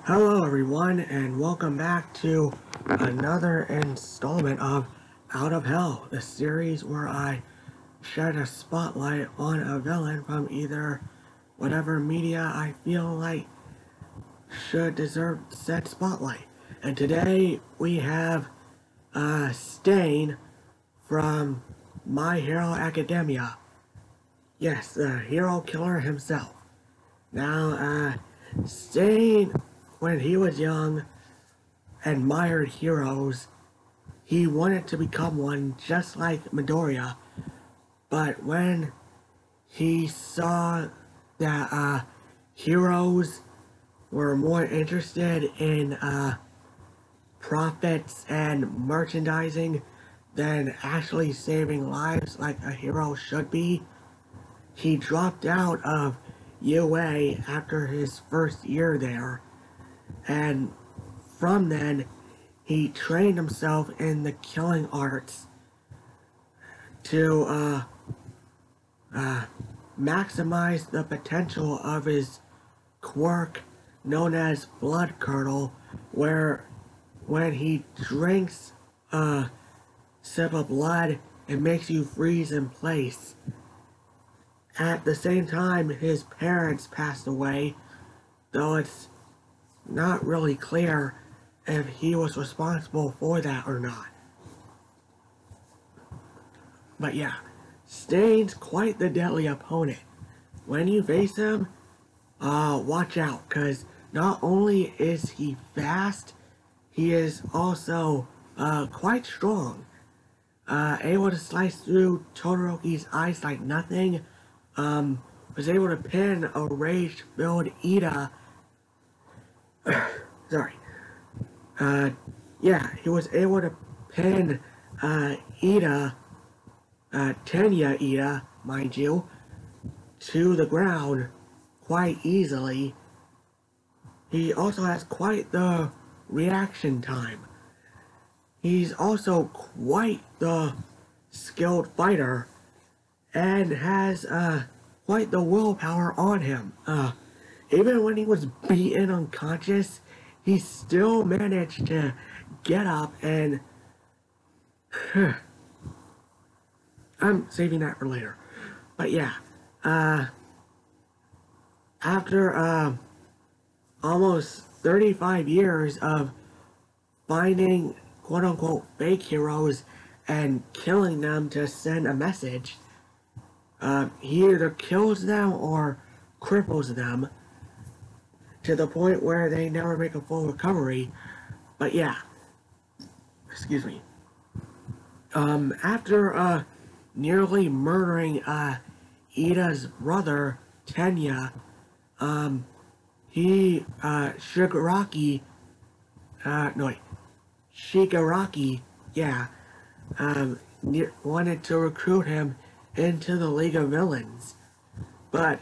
Hello everyone and welcome back to another installment of Out of Hell, the series where I shed a spotlight on a villain from either whatever media I feel like should deserve said spotlight. And today we have Stain from My Hero Academia. Yes, the hero killer himself. Now, Stain, when he was young, admired heroes. He wanted to become one just like Midoriya, but when he saw that heroes were more interested in profits and merchandising than actually saving lives like a hero should be, he dropped out of UA after his first year there, and from then he trained himself in the killing arts to maximize the potential of his quirk known as Blood Curdle, where when he drinks a sip of blood, it makes you freeze in place. At the same time, his parents passed away, though it's not really clear if he was responsible for that or not. But yeah, Stain's quite the deadly opponent. When you face him, watch out, because not only is he fast, he is also quite strong. Able to slice through Todoroki's eyes like nothing. Was able to pin a rage-filled Ida. Sorry. Yeah, he was able to pin Ida, Tenya Ida, mind you, to the ground quite easily. He also has quite the reaction time. He's also quite the skilled fighter and has quite the willpower on him. Even when he was beaten unconscious, he still managed to get up and I'm saving that for later. But yeah, after almost 35 years of finding quote-unquote fake heroes and killing them to send a message, he either kills them or cripples them to the point where they never make a full recovery. But yeah, excuse me. After nearly murdering Ida's brother, Tenya, Shigaraki, yeah, wanted to recruit him into the League of Villains, but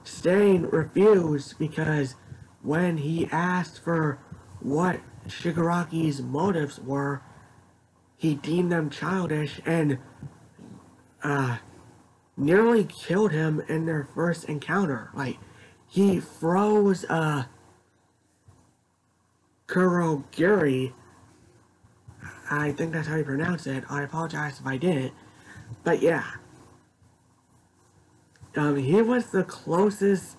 Stain refused because when he asked for what Shigaraki's motives were, he deemed them childish and nearly killed him in their first encounter. Like, he froze Kurogiri. I think that's how you pronounce it. I apologize if I didn't. But yeah. He was the closest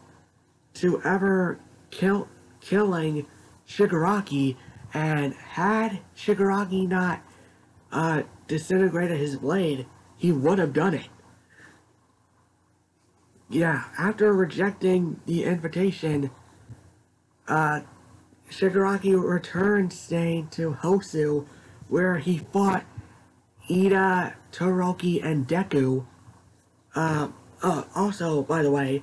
to ever killing Shigaraki, and had Shigaraki not disintegrated his blade, he would have done it. Yeah, after rejecting the invitation, Shigaraki returned Stain to Hosu, where he fought Ida, Todoroki, and Deku. Also, by the way,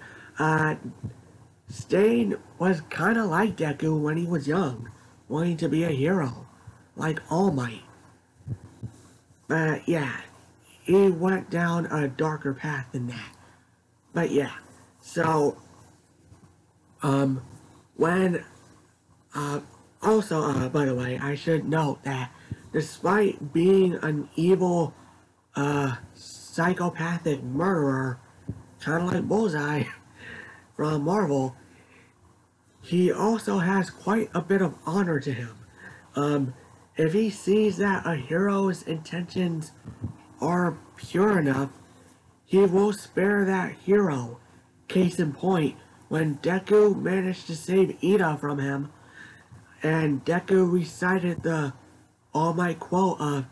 Stain was kinda like Deku when he was young, wanting to be a hero, like All Might. But yeah, he went down a darker path than that. But yeah, so, also, by the way, I should note that despite being an evil, psychopathic murderer, kind of like Bullseye from Marvel, he also has quite a bit of honor to him. Um, if he sees that a hero's intentions are pure enough, he will spare that hero. Case in point, when Deku managed to save Ida from him, and Deku recited the All Might quote of,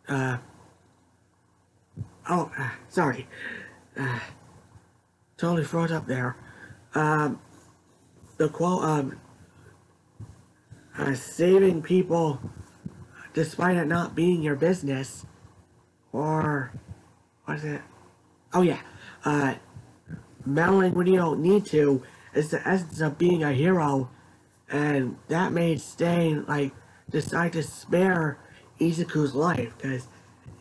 uh, sorry, totally froze up there. The quote of, saving people despite it not being your business, or, what is it? Oh yeah, meddling when you don't need to is the essence of being a hero, and that made Stain, like, decide to spare Izuku's life, because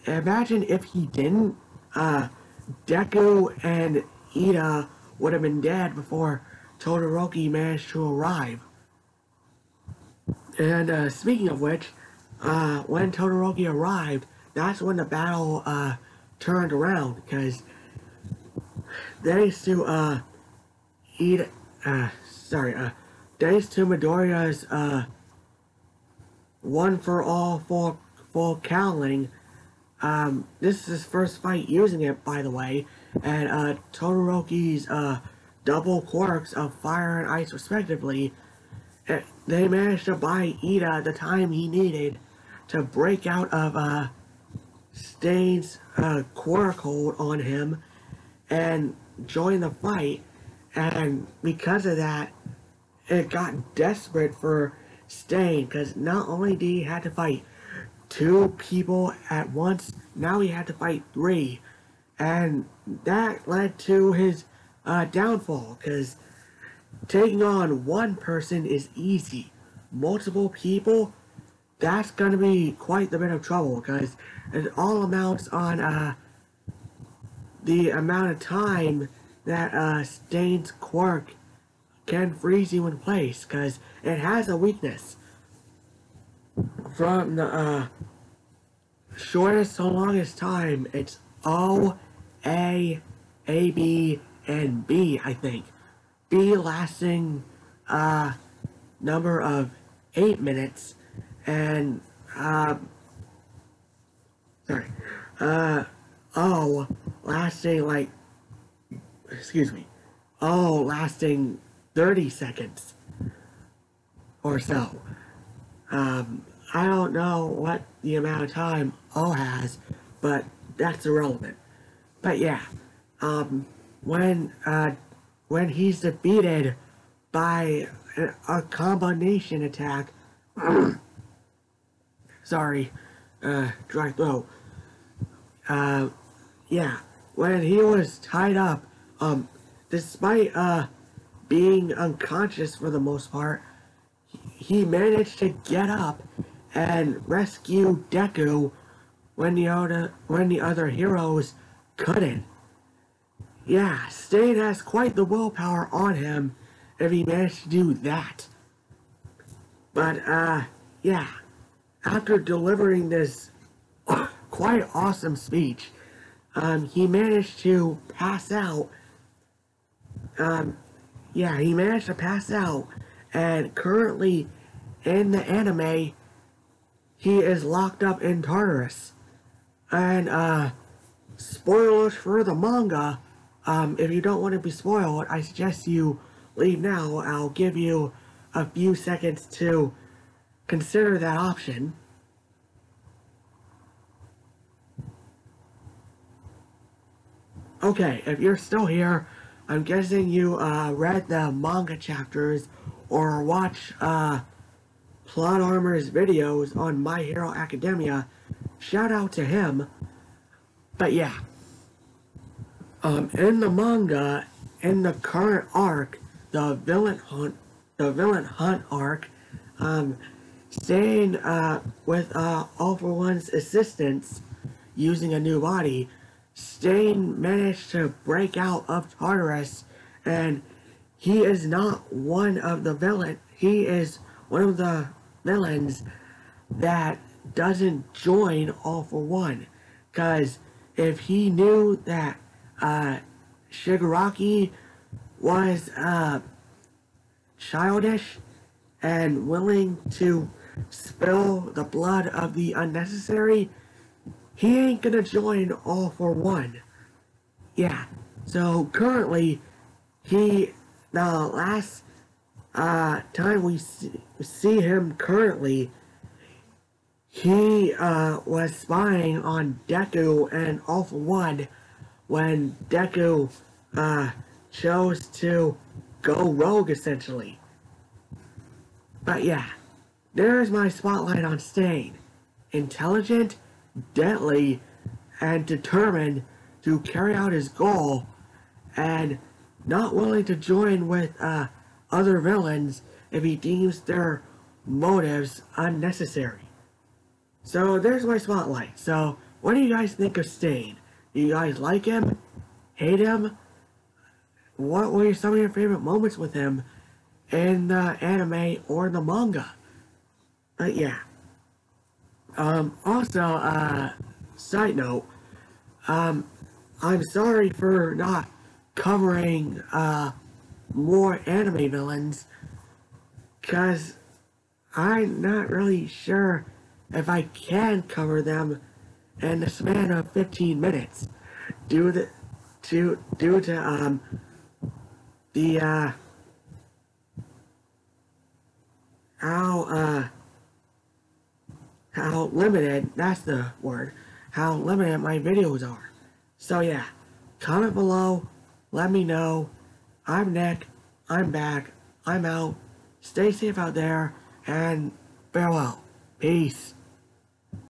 imagine if he didn't, Deku and Ida would have been dead before Todoroki managed to arrive. And speaking of which, when Todoroki arrived, that's when the battle turned around, because thanks to Ida, thanks to Midoriya's one for all full cowling. This is his first fight using it, by the way, and Todoroki's double quirks of fire and ice respectively. They managed to buy Ida the time he needed to break out of Stain's quirk hold on him and join the fight, and because of that, it got desperate for Stain, because not only did he have to fight 2 people at once, now he had to fight 3, and that led to his downfall, because taking on 1 person is easy. Multiple people, that's gonna be quite a bit of trouble, because it all amounts on the amount of time that Stain's quirk can freeze you in place, because it has a weakness. From the shortest to longest time, it's O, A, B, and B, I think. B lasting number of 8 minutes, and O lasting like, O lasting 30 seconds or so. I don't know what the amount of time O has, but that's irrelevant. But yeah, when he's defeated by a combination attack, sorry, dry throat. Yeah, when he was tied up, despite being unconscious for the most part, he managed to get up and rescue Deku when the other heroes couldn't. Yeah, Stain has quite the willpower on him if he managed to do that. But yeah, after delivering this quite awesome speech, he managed to pass out. Yeah, he managed to pass out, and currently in the anime, he is locked up in Tartarus. And spoilers for the manga, if you don't want to be spoiled, I suggest you leave now. I'll give you a few seconds to consider that option. Okay, if you're still here, I'm guessing you read the manga chapters or watch Plot Armor's videos on My Hero Academia. Shout out to him. But yeah, in the manga, in the current arc, the villain hunt arc, Stain, with All For One's assistance, using a new body, Stain managed to break out of Tartarus, and he is not one of the villains. He is one of the villains that doesn't join All For One, because if he knew that Shigaraki was childish and willing to spill the blood of the unnecessary, he ain't gonna join All for One. Yeah, so currently, the last time we see him currently, he was spying on Deku and All for One when Deku chose to go rogue, essentially. But yeah, there's my spotlight on Stain. Intelligent, deadly, and determined to carry out his goal, and not willing to join with other villains if he deems their motives unnecessary. So there's my spotlight. So what do you guys think of Stain? Do you guys like him? Hate him? What were some of your favorite moments with him in the anime or the manga? Yeah. Also, side note, I'm sorry for not covering, more anime villains, cause I'm not really sure if I can cover them in the span of 15 minutes, due to how limited, that's the word, how limited my videos are. So yeah, comment below, let me know. I'm Nick, I'm back, I'm out, stay safe out there, and farewell. Peace.